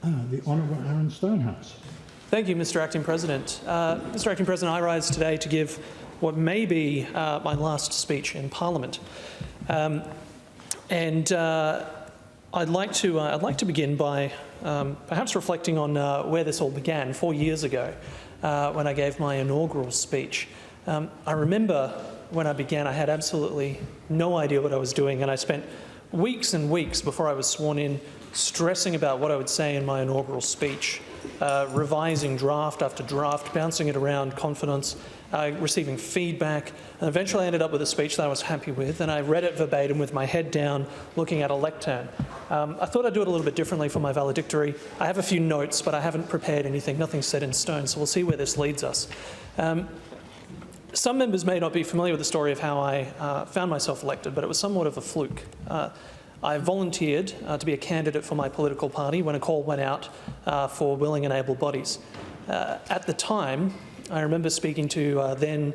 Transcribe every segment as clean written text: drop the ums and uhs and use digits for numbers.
The Honourable Aaron Stonehouse. Thank you, Mr. Acting President. Mr. Acting President, I rise today to give what may be my last speech in Parliament. I'd like to begin by perhaps reflecting on where this all began 4 years ago when I gave my inaugural speech. I remember when I began, I had absolutely no idea what I was doing, and I spent weeks and weeks before I was sworn in stressing about what I would say in my inaugural speech, revising draft after draft, bouncing it around confidence, receiving feedback, and eventually I ended up with a speech that I was happy with, and I read it verbatim with my head down, looking at a lectern. I thought I'd do it a little bit differently for my valedictory. I have a few notes, but I haven't prepared anything, nothing's set in stone, so we'll see where this leads us. Some members may not be familiar with the story of how I found myself elected, but it was somewhat of a fluke. I volunteered to be a candidate for my political party when a call went out for willing and able bodies. At the time, I remember speaking to then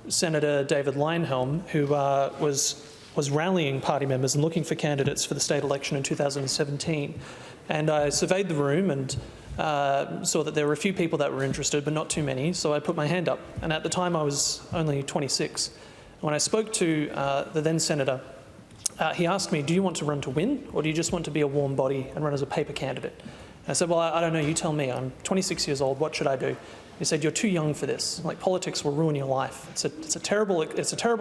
Senator David Leyonhjelm, who was rallying party members and looking for candidates for the state election in 2017. And I surveyed the room and saw that there were a few people that were interested, but not too many, so I put my hand up. And at the time, I was only 26. When I spoke to the then Senator, he asked me, do you want to run to win, or do you just want to be a warm body and run as a paper candidate? And I said, well, I don't know, you tell me. I'm 26 years old, what should I do? He said, you're too young for this. Like, politics will ruin your life. It's a terrible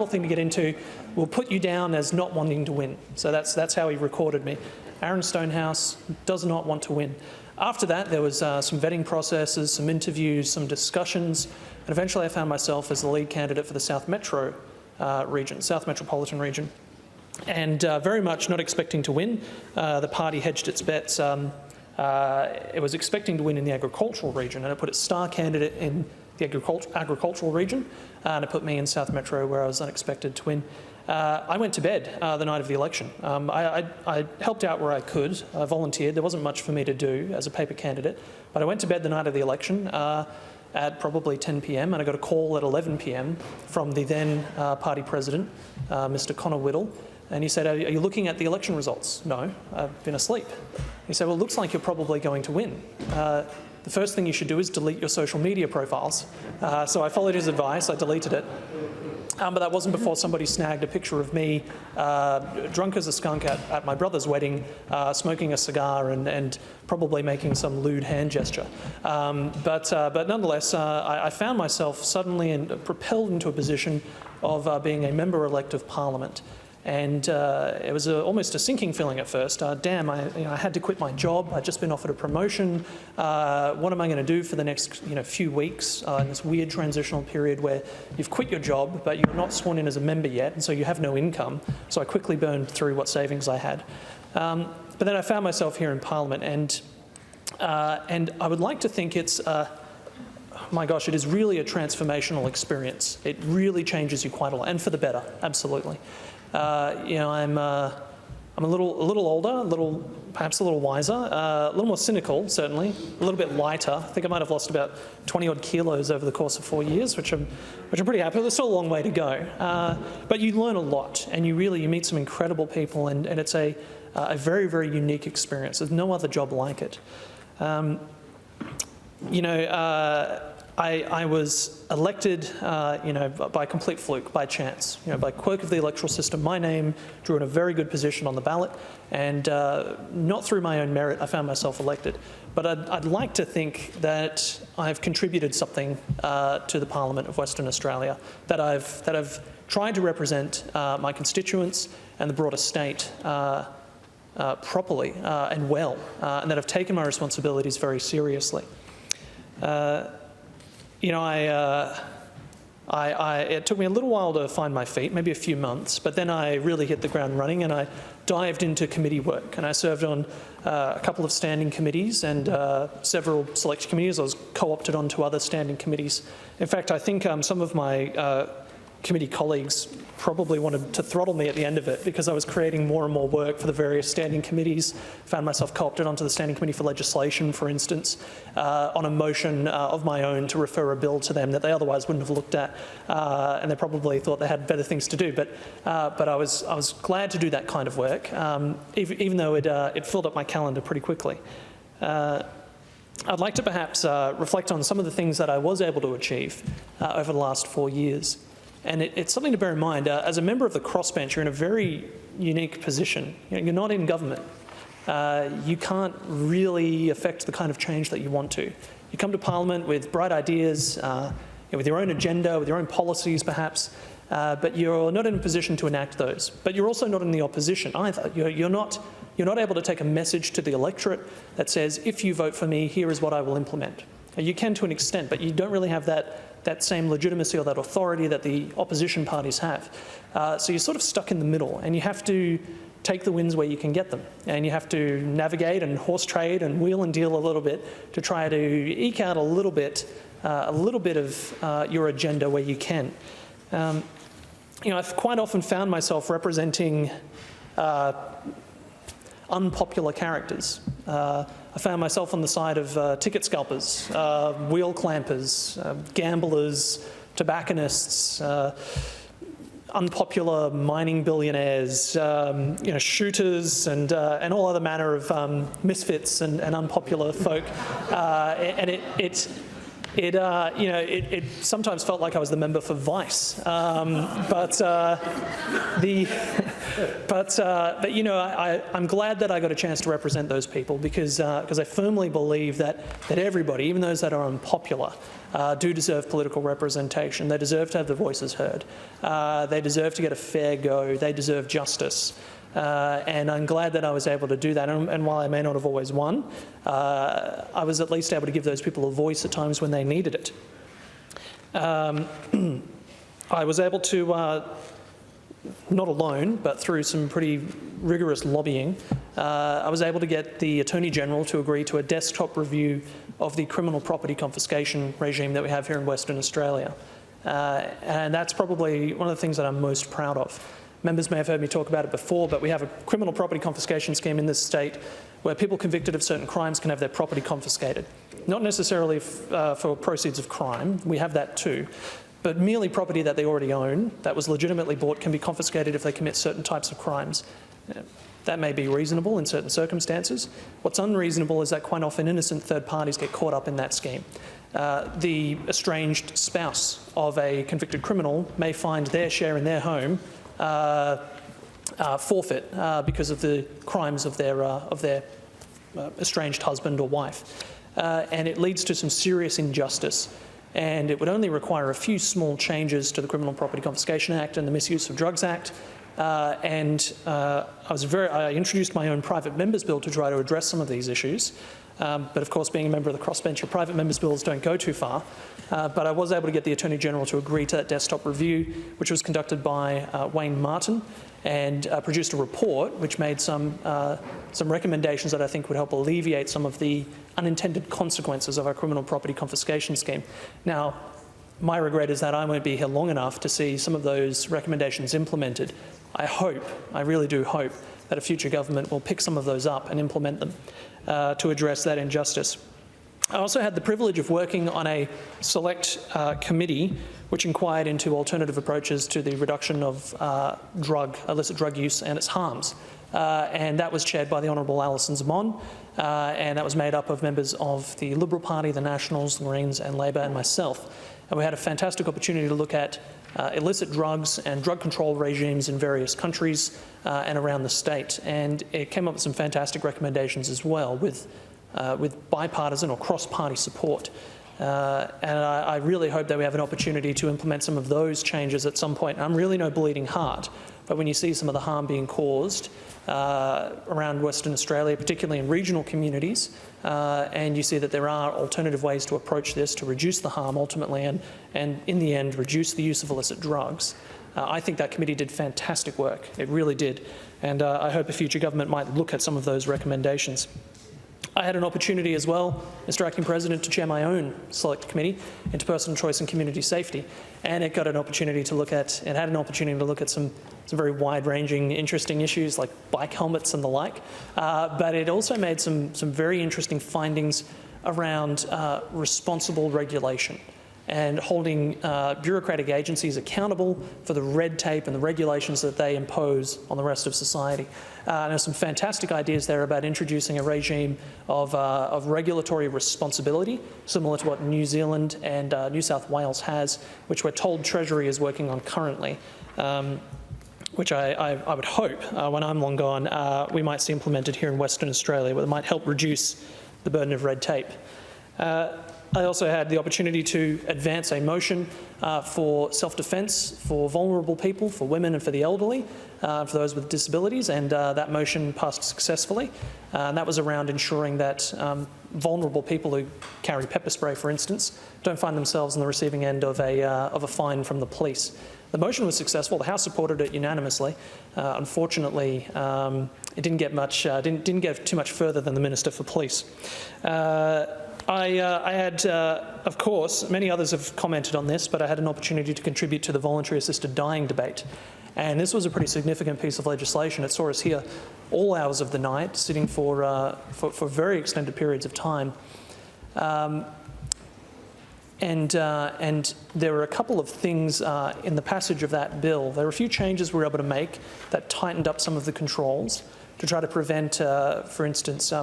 thing to get into. We'll put you down as not wanting to win. So that's how he recorded me. Aaron Stonehouse does not want to win. After that, there was some vetting processes, some interviews, some discussions, and eventually I found myself as the lead candidate for the South Metro region, South Metropolitan region. And very much not expecting to win. The party hedged its bets. It was expecting to win in the agricultural region, and it put its star candidate in the agricultural region, and it put me in South Metro, where I was unexpected to win. I went to bed the night of the election. I helped out where I could. I volunteered. There wasn't much for me to do as a paper candidate, but I went to bed the night of the election at probably 10 p.m, and I got a call at 11 p.m. from the then party president, Mr. Connor Whittle. And he said, are you looking at the election results? No, I've been asleep. He said, well, it looks like you're probably going to win. The first thing you should do is delete your social media profiles. So I followed his advice, I deleted it. But that wasn't before somebody snagged a picture of me drunk as a skunk at my brother's wedding, smoking a cigar and probably making some lewd hand gesture. But nonetheless, I found myself suddenly propelled into a position of being a member-elect of Parliament. And it was almost a sinking feeling at first. Damn, I had to quit my job. I'd just been offered a promotion. What am I going to do for the next few weeks in this weird transitional period where you've quit your job, but you're not sworn in as a member yet, and so you have no income. So I quickly burned through what savings I had. But then I found myself here in Parliament, and I would like to think it's my gosh, it is really a transformational experience. It really changes you quite a lot, and for the better, absolutely. I'm a little older, perhaps a little wiser, a little more cynical, certainly, a little bit lighter. I think I might have lost about 20-odd kilos over the course of 4 years, which I'm pretty happy with. There's still a long way to go. But you learn a lot, and you meet some incredible people, and it's a very, very unique experience. There's no other job like it. I was elected, by complete fluke, by chance. By quirk of the electoral system, my name drew in a very good position on the ballot, and not through my own merit, I found myself elected. But I'd like to think that I've contributed something to the Parliament of Western Australia, that I've tried to represent my constituents and the broader state properly and well, and that I've taken my responsibilities very seriously. It took me a little while to find my feet, maybe a few months, but then I really hit the ground running and I dived into committee work, and I served on a couple of standing committees and several select committees. I was co-opted onto other standing committees. In fact, I think some of my committee colleagues probably wanted to throttle me at the end of it because I was creating more and more work for the various standing committees. Found myself co-opted onto the Standing Committee for Legislation, for instance, on a motion of my own to refer a bill to them that they otherwise wouldn't have looked at, and they probably thought they had better things to do. But I was glad to do that kind of work, even though it filled up my calendar pretty quickly. I'd like to perhaps reflect on some of the things that I was able to achieve over the last 4 years. And it's something to bear in mind. As a member of the crossbench, you're in a very unique position. You're not in government. You can't really affect the kind of change that you want to. You come to Parliament with bright ideas, with your own agenda, with your own policies perhaps, but you're not in a position to enact those. But you're also not in the opposition either. You're not able to take a message to the electorate that says, if you vote for me, here is what I will implement. You can to an extent, but you don't really have that same legitimacy or that authority that the opposition parties have. So you're sort of stuck in the middle, and you have to take the wins where you can get them. And you have to navigate and horse trade and wheel and deal a little bit to try to eke out a little bit of your agenda where you can. I've quite often found myself representing unpopular characters. I found myself on the side of ticket scalpers, wheel clampers, gamblers, tobacconists, unpopular mining billionaires, shooters, and all other manner of misfits and unpopular folk. And it sometimes felt like I was the member for Vice, I'm glad that I got a chance to represent those people because I firmly believe that everybody, even those that are unpopular, do deserve political representation. They deserve to have their voices heard. They deserve to get a fair go. They deserve justice. And I'm glad that I was able to do that. And while I may not have always won, I was at least able to give those people a voice at times when they needed it. I was able to, not alone, but through some pretty rigorous lobbying, I was able to get the Attorney General to agree to a desktop review of the criminal property confiscation regime that we have here in Western Australia. And that's probably one of the things that I'm most proud of. Members may have heard me talk about it before, but we have a criminal property confiscation scheme in this state where people convicted of certain crimes can have their property confiscated. Not necessarily for proceeds of crime, we have that too, but merely property that they already own that was legitimately bought can be confiscated if they commit certain types of crimes. That may be reasonable in certain circumstances. What's unreasonable is that quite often innocent third parties get caught up in that scheme. The estranged spouse of a convicted criminal may find their share in their home forfeit because of the crimes of their estranged husband or wife. And it leads to some serious injustice. And it would only require a few small changes to the Criminal Property Confiscation Act and the Misuse of Drugs Act. I introduced my own private members bill to try to address some of these issues. But of course, being a member of the crossbench, your private members' bills don't go too far. But I was able to get the Attorney General to agree to that desktop review, which was conducted by Wayne Martin, and produced a report which made some recommendations that I think would help alleviate some of the unintended consequences of our criminal property confiscation scheme. Now, my regret is that I won't be here long enough to see some of those recommendations implemented. I really do hope, that a future government will pick some of those up and implement them to address that injustice. I also had the privilege of working on a select committee which inquired into alternative approaches to the reduction of illicit drug use and its harms. And that was chaired by the Honourable Alison Zamon, and that was made up of members of the Liberal Party, the Nationals, the Greens and Labor and myself. And we had a fantastic opportunity to look at illicit drugs and drug control regimes in various countries and around the state. And it came up with some fantastic recommendations as well with bipartisan or cross-party support. And I really hope that we have an opportunity to implement some of those changes at some point. I'm really no bleeding heart, but when you see some of the harm being caused around Western Australia, particularly in regional communities, and you see that there are alternative ways to approach this to reduce the harm ultimately and in the end reduce the use of illicit drugs. I think that committee did fantastic work. It really did. And I hope a future government might look at some of those recommendations. I had an opportunity as well, Mr. Acting President, to chair my own select committee into personal choice and community safety, and it had an opportunity to look at some very wide-ranging, interesting issues like bike helmets and the like. But it also made some very interesting findings around responsible regulation. and holding bureaucratic agencies accountable for the red tape and the regulations that they impose on the rest of society. There's some fantastic ideas there about introducing a regime of regulatory responsibility, similar to what New Zealand and New South Wales has, which we're told Treasury is working on currently. Which I would hope, when I'm long gone, we might see implemented here in Western Australia, where it might help reduce the burden of red tape. I also had the opportunity to advance a motion for self-defence for vulnerable people, for women and for the elderly, for those with disabilities, and that motion passed successfully. And that was around ensuring that vulnerable people who carry pepper spray, for instance, don't find themselves on the receiving end of a fine from the police. The motion was successful. The House supported it unanimously. Unfortunately, it didn't get much. Didn't get too much further than the Minister for Police. I had, of course, many others have commented on this, but I had an opportunity to contribute to the voluntary assisted dying debate. And this was a pretty significant piece of legislation. It saw us here all hours of the night, sitting for very extended periods of time. And there were a couple of things in the passage of that bill. There were a few changes we were able to make that tightened up some of the controls to try to prevent, for instance,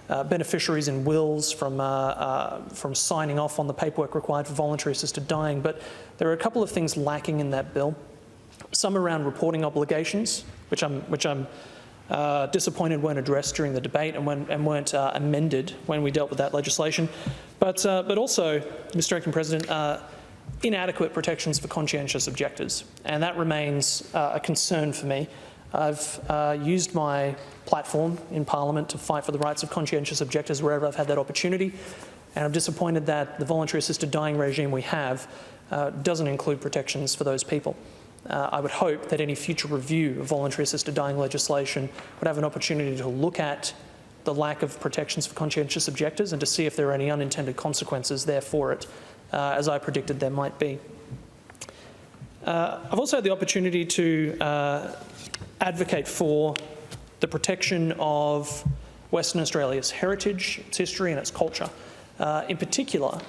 beneficiaries in wills from signing off on the paperwork required for voluntary assisted dying. But there are a couple of things lacking in that bill. Some around reporting obligations, which I'm disappointed weren't addressed during the debate and weren't amended when we dealt with that legislation. But also, Mr. Acting President, inadequate protections for conscientious objectors, and that remains a concern for me. I've used my platform in Parliament to fight for the rights of conscientious objectors wherever I've had that opportunity, and I'm disappointed that the voluntary assisted dying regime we have doesn't include protections for those people. I would hope that any future review of voluntary assisted dying legislation would have an opportunity to look at the lack of protections for conscientious objectors and to see if there are any unintended consequences there for it, as I predicted there might be. I've also had the opportunity to advocate for the protection of Western Australia's heritage, its history and its culture. In particular,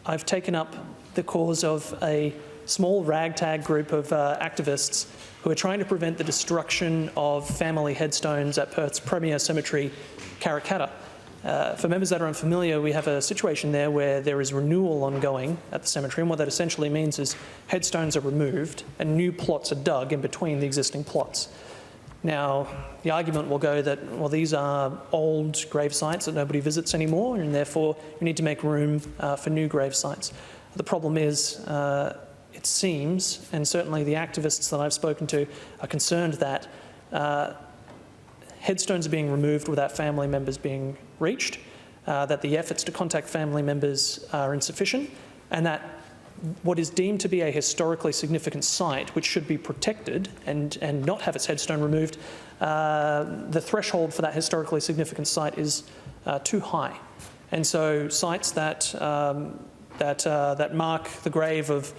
I've taken up the cause of a small ragtag group of activists who are trying to prevent the destruction of family headstones at Perth's premier cemetery, Karrakatta. For members that are unfamiliar, we have a situation there where there is renewal ongoing at the cemetery, and what that essentially means is headstones are removed and new plots are dug in between the existing plots. Now, the argument will go that, well, these are old grave sites that nobody visits anymore, and therefore we need to make room for new grave sites. The problem is, it seems, and certainly the activists that I've spoken to are concerned that headstones are being removed without family members being reached, that the efforts to contact family members are insufficient, and that what is deemed to be a historically significant site, which should be protected and not have its headstone removed, the threshold for that historically significant site is too high. And so sites that mark the grave of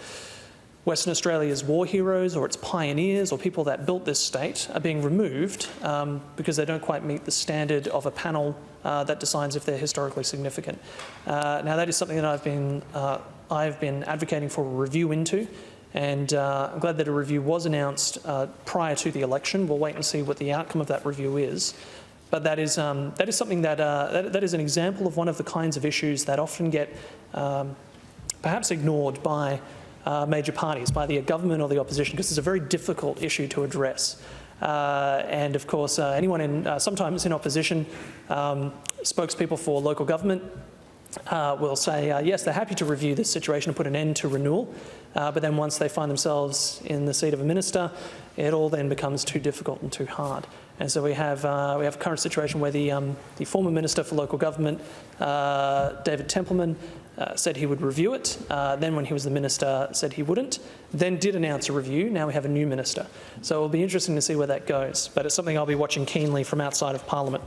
Western Australia's war heroes or its pioneers or people that built this state are being removed because they don't quite meet the standard of a panel that decides if they're historically significant. Now that is something that I've been advocating for a review into, and I'm glad that a review was announced prior to the election. We'll wait and see what the outcome of that review is. But that is something that is an example of one of the kinds of issues that often get perhaps ignored by major parties, by the government or the opposition, because it's a very difficult issue to address. And of course, anyone sometimes in opposition, spokespeople for local government will say, yes, they're happy to review this situation and put an end to renewal, but then once they find themselves in the seat of a minister, it all then becomes too difficult and too hard. And so we have a current situation where the former Minister for Local Government, David Templeman, said he would review it, then when he was the minister said he wouldn't, then did announce a review. Now we have a new minister. So it'll be interesting to see where that goes, but it's something I'll be watching keenly from outside of Parliament.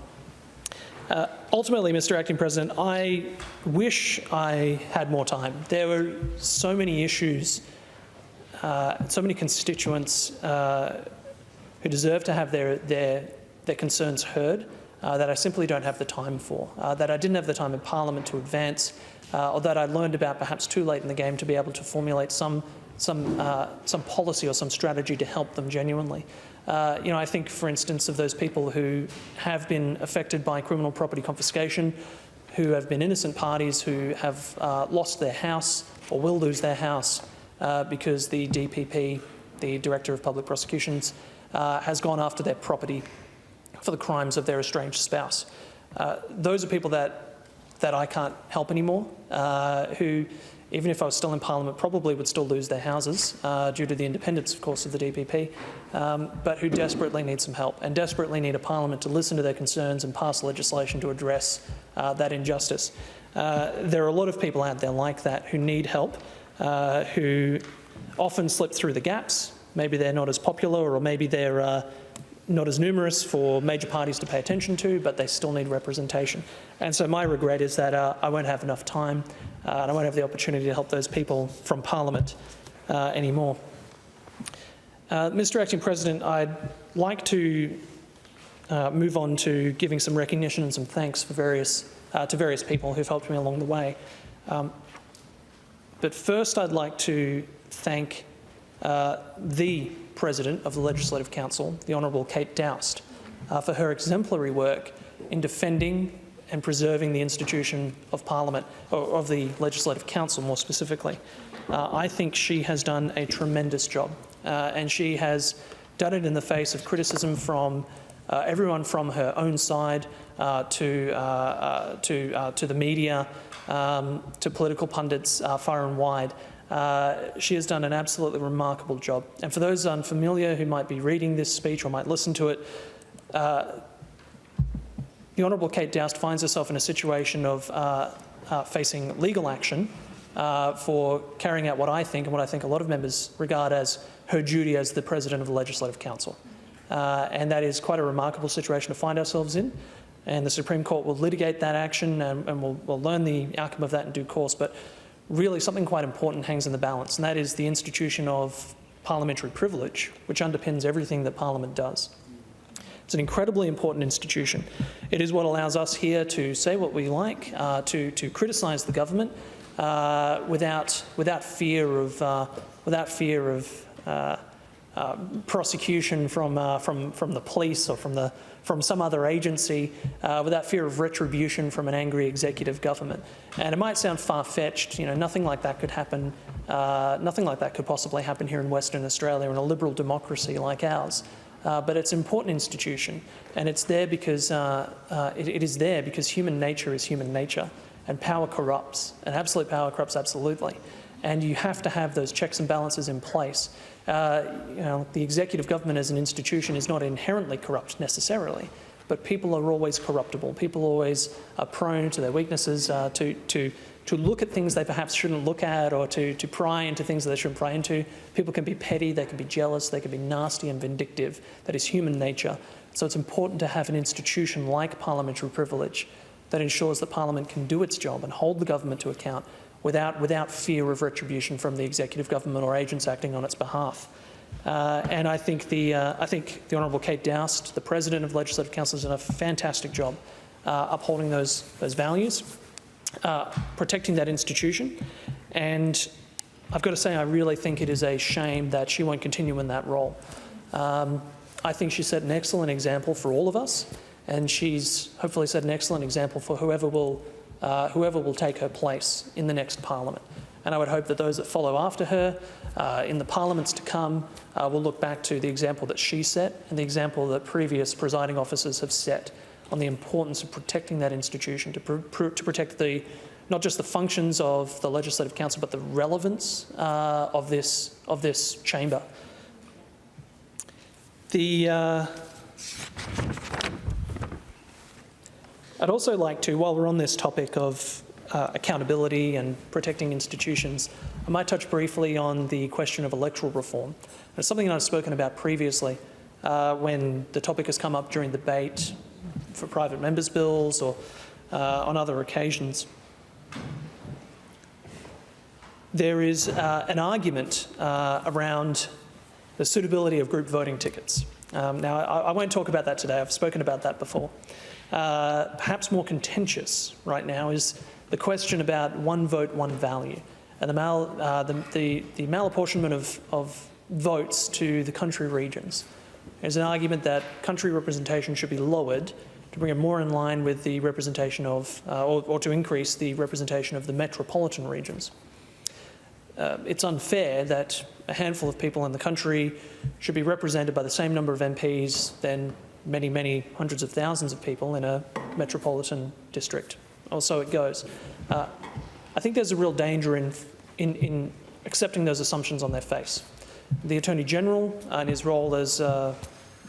Ultimately, Mr. Acting President, I wish I had more time. There were so many issues, so many constituents who deserve to have their concerns heard. that I simply don't have the time for, that I didn't have the time in Parliament to advance, or that I learned about perhaps too late in the game to be able to formulate some policy or some strategy to help them genuinely. I think, for instance, of those people who have been affected by criminal property confiscation, who have been innocent parties, who have lost their house or will lose their house because the DPP, the Director of Public Prosecutions, has gone after their property for the crimes of their estranged spouse. Those are people that I can't help anymore, who, even if I was still in Parliament, probably would still lose their houses due to the independence, of course, of the DPP, but who desperately need some help and desperately need a Parliament to listen to their concerns and pass legislation to address that injustice. There are a lot of people out there like that who need help, who often slip through the gaps. Maybe they're not as popular, or maybe they're not as numerous for major parties to pay attention to, but they still need representation. And so my regret is that I won't have enough time and I won't have the opportunity to help those people from Parliament anymore. Mr. Acting President, I'd like to move on to giving some recognition and some thanks for to various people who've helped me along the way. But first I'd like to thank the President of the Legislative Council, the Honourable Kate Doust, for her exemplary work in defending and preserving the institution of Parliament, or of the Legislative Council more specifically. I think she has done a tremendous job, and she has done it in the face of criticism from everyone from her own side to the media, to political pundits far and wide. She has done an absolutely remarkable job. And for those unfamiliar who might be reading this speech or might listen to it, the Honourable Kate Doust finds herself in a situation of facing legal action for carrying out what I think, and what I think a lot of members regard as her duty as the President of the Legislative Council. And that is quite a remarkable situation to find ourselves in. And the Supreme Court will litigate that action, and we'll learn the outcome of that in due course. But really something quite important hangs in the balance, and that is the institution of parliamentary privilege, which underpins everything that Parliament does. It's an incredibly important institution. It is what allows us here to say what we like, to criticise the government without fear of prosecution from the police or from some other agency, without fear of retribution from an angry executive government. And it might sound far-fetched, nothing like that could happen, nothing like that could possibly happen here in Western Australia in a liberal democracy like ours. But it's an important institution, and it's there because it is there because human nature is human nature, and power corrupts, and absolute power corrupts absolutely. And you have to have those checks and balances in place. The executive government as an institution is not inherently corrupt necessarily, but people are always corruptible. People always are prone to their weaknesses, to look at things they perhaps shouldn't look at, or to pry into things that they shouldn't pry into. People can be petty, they can be jealous, they can be nasty and vindictive. That is human nature. So it's important to have an institution like parliamentary privilege that ensures that Parliament can do its job and hold the government to account without fear of retribution from the executive government or agents acting on its behalf. And I think the Honourable Kate Doust, the President of the Legislative Council, has done a fantastic job upholding those values, protecting that institution. And I've got to say, I really think it is a shame that she won't continue in that role. I think she set an excellent example for all of us, and she's hopefully set an excellent example for whoever will take her place in the next Parliament. And I would hope that those that follow after her in the parliaments to come will look back to the example that she set and the example that previous presiding officers have set on the importance of protecting that institution, to protect not just the functions of the Legislative Council, but the relevance of this chamber. I'd also like to, while we're on this topic of accountability and protecting institutions, I might touch briefly on the question of electoral reform. It's something that I've spoken about previously when the topic has come up during debate for private members' bills or on other occasions. There is an argument around the suitability of group voting tickets. Now, I won't talk about that today. I've spoken about that before. perhaps more contentious right now is the question about one vote, one value, and the malapportionment of votes to the country regions. There's an argument that country representation should be lowered to bring it more in line with the representation of, or to increase the representation of the metropolitan regions. It's unfair that a handful of people in the country should be represented by the same number of MPs than many, many hundreds of thousands of people in a metropolitan district. Or so it goes. I think there's a real danger in accepting those assumptions on their face. The Attorney General, in his role as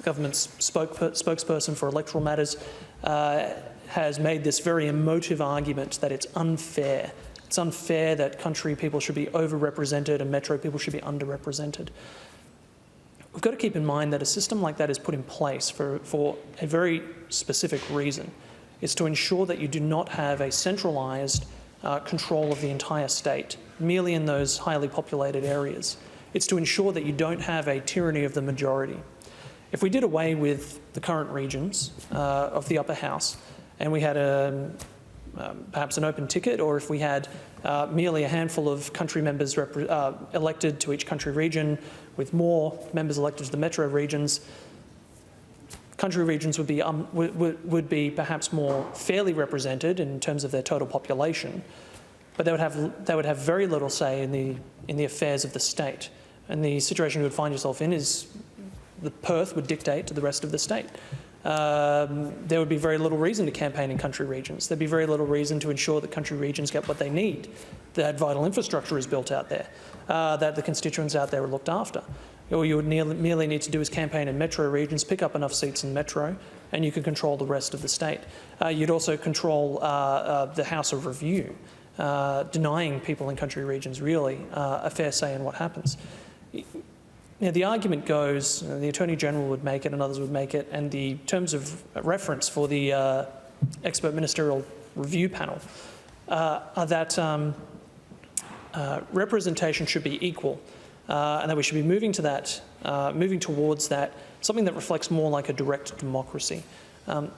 government's spokesperson for electoral matters, has made this very emotive argument that it's unfair. It's unfair that country people should be overrepresented and metro people should be underrepresented. We've got to keep in mind that a system like that is put in place for a very specific reason. It's to ensure that you do not have a centralised control of the entire state, merely in those highly populated areas. It's to ensure that you don't have a tyranny of the majority. If we did away with the current regions of the upper house and we had perhaps an open ticket, or if we had merely a handful of country members elected to each country region with more members elected to the metro regions, country regions would be perhaps more fairly represented in terms of their total population, but they would have very little say in the affairs of the state. And the situation you would find yourself in is the Perth would dictate to the rest of the state. There would be very little reason to campaign in country regions. There'd be very little reason to ensure that country regions get what they need, that vital infrastructure is built out there, that the constituents out there are looked after. All you would merely need to do is campaign in metro regions, pick up enough seats in metro, and you could control the rest of the state. You'd also control the House of Review, denying people in country regions really a fair say in what happens. Now, the argument goes, the Attorney General would make it and others would make it, and the terms of reference for the expert ministerial review panel are that representation should be equal, and that we should be moving to that, moving towards that, something that reflects more like a direct democracy. I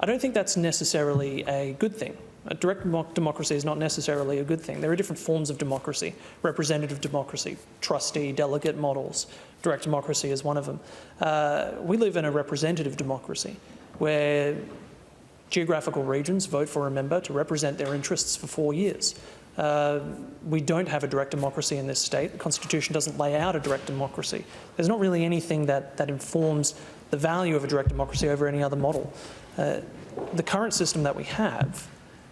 don't think that's necessarily a good thing. A direct democracy is not necessarily a good thing. There are different forms of democracy: representative democracy, trustee, delegate models. Direct democracy is one of them. We live in a representative democracy where geographical regions vote for a member to represent their interests for 4 years. We don't have a direct democracy in this state. The Constitution doesn't lay out a direct democracy. There's not really anything that informs the value of a direct democracy over any other model. The current system that we have,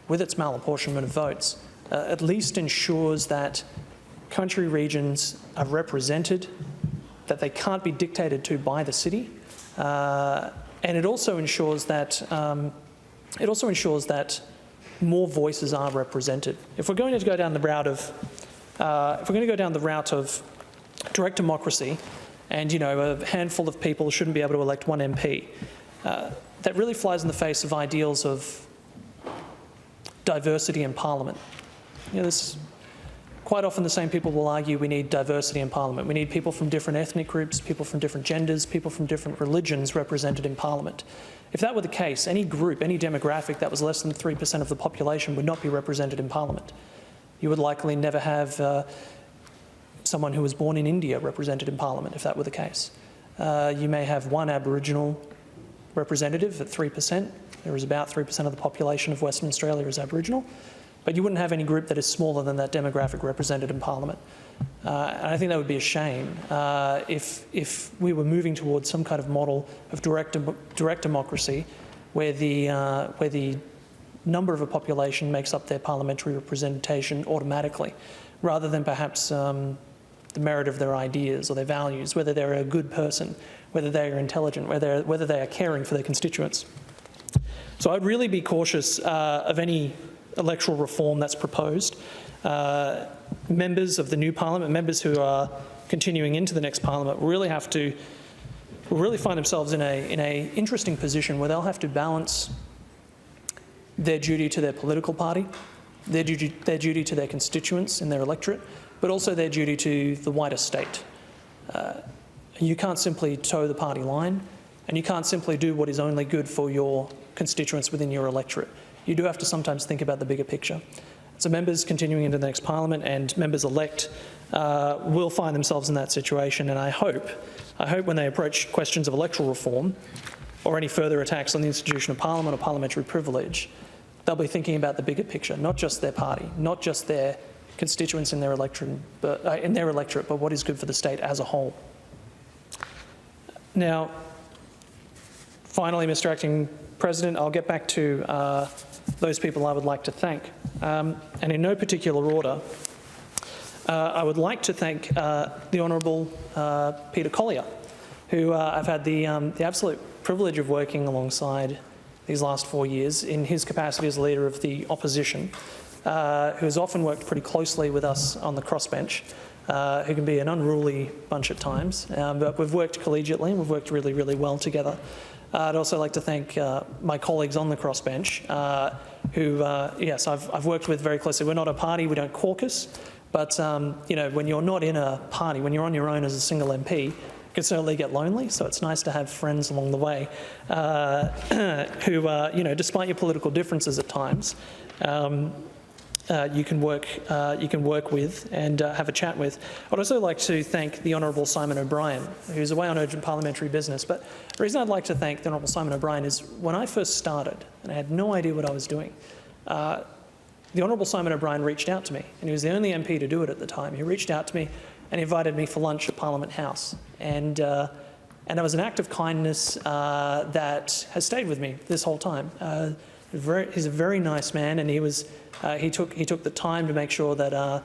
with its malapportionment of votes, at least ensures that country regions are represented, that they can't be dictated to by the city, and it also ensures that more voices are represented. If we're going to go down the route of direct democracy, and a handful of people shouldn't be able to elect one MP, that really flies in the face of ideals of diversity in Parliament. There's quite often the same people will argue we need diversity in Parliament. We need people from different ethnic groups, people from different genders, people from different religions represented in Parliament. If that were the case, any group, any demographic that was less than 3% of the population would not be represented in Parliament. You would likely never have someone who was born in India represented in Parliament if that were the case. You may have one Aboriginal representative at 3%. There is about 3% of the population of Western Australia is Aboriginal, but you wouldn't have any group that is smaller than that demographic represented in Parliament. And I think that would be a shame if we were moving towards some kind of model of direct democracy where the number of a population makes up their parliamentary representation automatically, rather than perhaps the merit of their ideas or their values, whether they're a good person, whether they are intelligent, whether they are caring for their constituents. So I'd really be cautious of any electoral reform that's proposed. Members of the new parliament, members who are continuing into the next parliament, will really find themselves in a interesting position where they'll have to balance their duty to their political party, their duty to their constituents in their electorate, but also their duty to the wider state. You can't simply toe the party line. And you can't simply do what is only good for your constituents within your electorate. You do have to sometimes think about the bigger picture. So members continuing into the next parliament and members-elect will find themselves in that situation, and I hope when they approach questions of electoral reform or any further attacks on the institution of parliament or parliamentary privilege, they'll be thinking about the bigger picture, not just their party, not just their constituents in their electorate, but what is good for the state as a whole. Now, finally, Mr. Acting President, I'll get back to those people I would like to thank. And in no particular order, I would like to thank the Honourable Peter Collier, who I've had the absolute privilege of working alongside these last 4 years in his capacity as leader of the opposition, who has often worked pretty closely with us on the crossbench, who can be an unruly bunch at times, but we've worked collegiately and we've worked really, really well together. I'd also like to thank my colleagues on the crossbench, who, yes, I've worked with very closely. We're not a party, we don't caucus, but you know, when you're not in a party, when you're on your own as a single MP, it can certainly get lonely. So it's nice to have friends along the way who, you know, despite your political differences at times, you can work with and have a chat with. I'd also like to thank the Honourable Simon O'Brien, who's away on urgent parliamentary business. But the reason I'd like to thank the Honourable Simon O'Brien is when I first started, and I had no idea what I was doing, the Honourable Simon O'Brien reached out to me, and he was the only MP to do it at the time. He reached out to me and invited me for lunch at Parliament House. And it was an act of kindness that has stayed with me this whole time. He's a very nice man, and he took the time to make sure that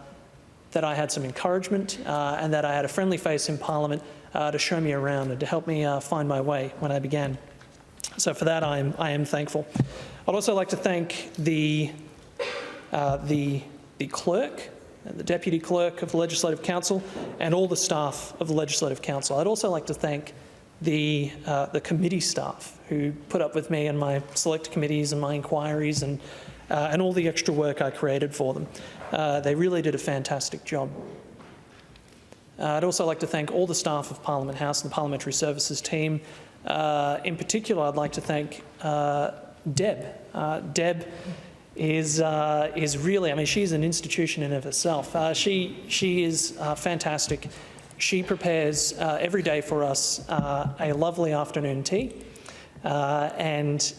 that I had some encouragement and that I had a friendly face in Parliament to show me around and to help me find my way when I began. So for that, I am thankful. I'd also like to thank the clerk, the Deputy Clerk of the Legislative Council, and all the staff of the Legislative Council. I'd also like to thank the committee staff who put up with me and my select committees and my inquiries and all the extra work I created for them. They really did a fantastic job. I'd also like to thank all the staff of Parliament House and the Parliamentary Services team. In particular, I'd like to thank Deb. Deb is really, I mean, she's an institution in and of herself. She is fantastic. She prepares every day for us a lovely afternoon tea. And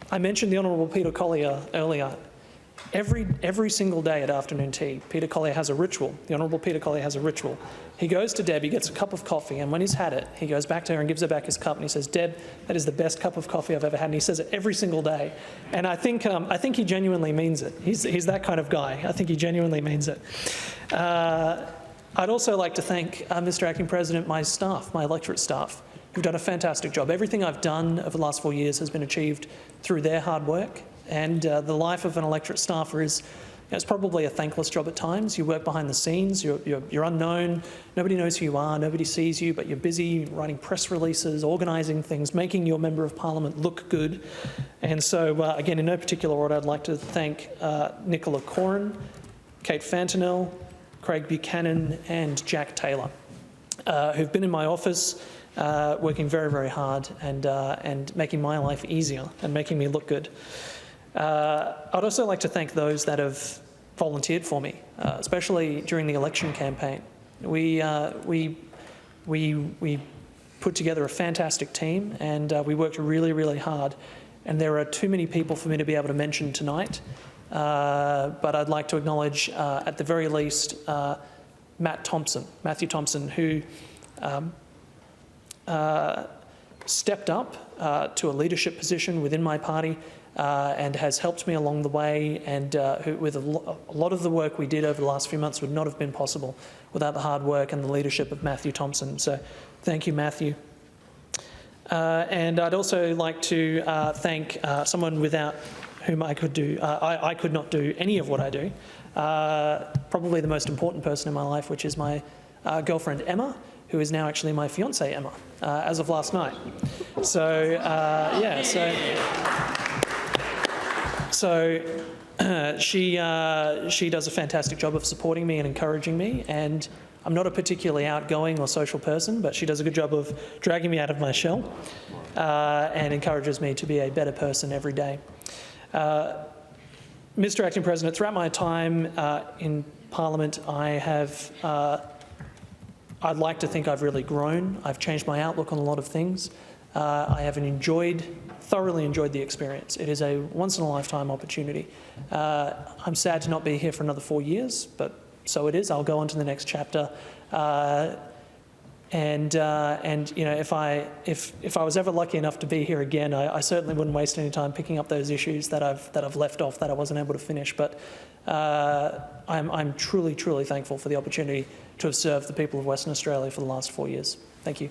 I mentioned the Honourable Peter Collier earlier. Every single day at afternoon tea, Peter Collier has a ritual. The Honourable Peter Collier has a ritual. He goes to Deb, he gets a cup of coffee, and when he's had it, he goes back to her and gives her back his cup, and he says, "Deb, that is the best cup of coffee I've ever had." And he says it every single day. And I think he genuinely means it. He's that kind of guy. I think he genuinely means it. I'd also like to thank, Mr. Acting President, my staff, my electorate staff, who've done a fantastic job. Everything I've done over the last 4 years has been achieved through their hard work. And the life of an electorate staffer is, it's probably a thankless job at times. You work behind the scenes, you're unknown, nobody knows who you are, nobody sees you, but you're busy writing press releases, organising things, making your Member of Parliament look good. And so, again, in no particular order, I'd like to thank Nicola Corin, Kate Fantanell, Craig Buchanan and Jack Taylor, who've been in my office working very, very hard and making my life easier and making me look good. I'd also like to thank those that have volunteered for me, especially during the election campaign. We put together a fantastic team, and we worked really, really hard. And there are too many people for me to be able to mention tonight, but I'd like to acknowledge, at the very least, Matthew Thompson, who stepped up to a leadership position within my party and has helped me along the way, and who, with a lot of the work we did over the last few months would not have been possible without the hard work and the leadership of Matthew Thompson. So thank you, Matthew. And I'd also like to thank someone without whom I could not do any of what I do. Probably the most important person in my life, which is my girlfriend Emma, who is now actually my fiancée Emma, as of last night. So yeah, so she does a fantastic job of supporting me and encouraging me, and I'm not a particularly outgoing or social person, but she does a good job of dragging me out of my shell and encourages me to be a better person every day. Mr. Acting President, throughout my time in Parliament, I'd like to think I've really grown. I've changed my outlook on a lot of things. I have thoroughly enjoyed the experience. It is a once-in-a-lifetime opportunity. I'm sad to not be here for another 4 years, but so it is. I'll go on to the next chapter. And you know, if I was ever lucky enough to be here again, I certainly wouldn't waste any time picking up those issues that I've left off, that I wasn't able to finish. But I'm truly, truly thankful for the opportunity to have served the people of Western Australia for the last 4 years. Thank you.